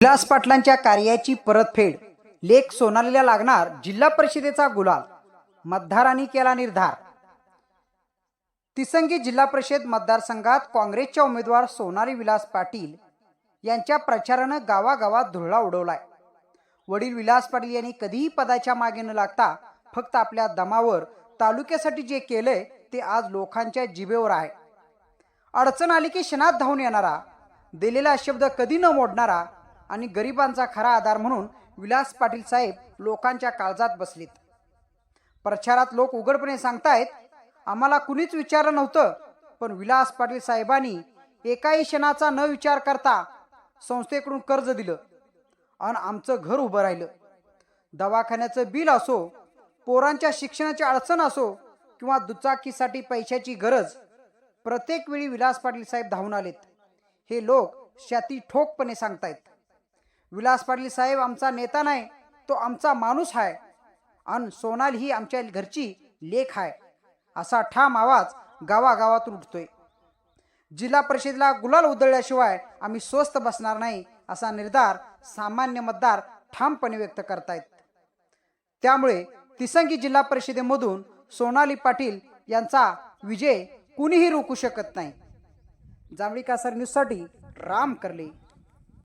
विलास पाटलांच्या कार्याची परतफेड, लेख सोनालीला लागणार जिल्हा परिषदेचा गुलाल, मतदारांनी केला निर्धार। तिसंगी जिल्हा परिषद मतदारसंघात काँग्रेसच्या उमेदवार सोनाली विलास पाटील यांच्या प्रचारानं गावागावात धुळा उडवलाय। वडील विलास पाटील यांनी कधीही पदाच्या मागे न लागता फक्त आपल्या दमावर तालुक्यासाठी जे केलंय ते आज लोकांच्या जिभेवर आहे। अडचण आली की क्षणात धावून येणारा, दिलेला शब्द कधी न मोडणारा आणि गरिबांचा खरा आधार म्हणून विलास पाटील साहेब लोकांच्या काळजात बसलीत। प्रचारात लोक उघडपणे सांगतायत, आम्हाला कुणीच विचारलं नव्हतं, पण विलास पाटील साहेबांनी एकाही क्षणाचा न विचार करता संस्थेकडून कर्ज दिलं आणि आमचं घर उभं राहिलं। दवाखान्याचं बिल असो, पोरांच्या शिक्षणाची अडचण असो किंवा दुचाकीसाठी पैशाची गरज, प्रत्येक वेळी विलास पाटील साहेब धावून आलेत। हे लोक छाती ठोकपणे सांगतायत, विलास पाटील साहेब आमचा नेता नाही, तो आमचा माणूस आहे आणि सोनाली ही आमच्या घरची लेक आहे, असा ठाम आवाज गावागावातून उठतोय। जिल्हा परिषदेला गुलाल उधळल्याशिवाय आम्ही स्वस्थ बसणार नाही, असा निर्धार सामान्य मतदार ठामपणे व्यक्त करतायत। त्यामुळे तिसंगी जिल्हा परिषदेमधून सोनाली पाटील यांचा विजय कुणीही रोखू शकत नाही। जांभळी कासार न्यूजसाठी राम करले।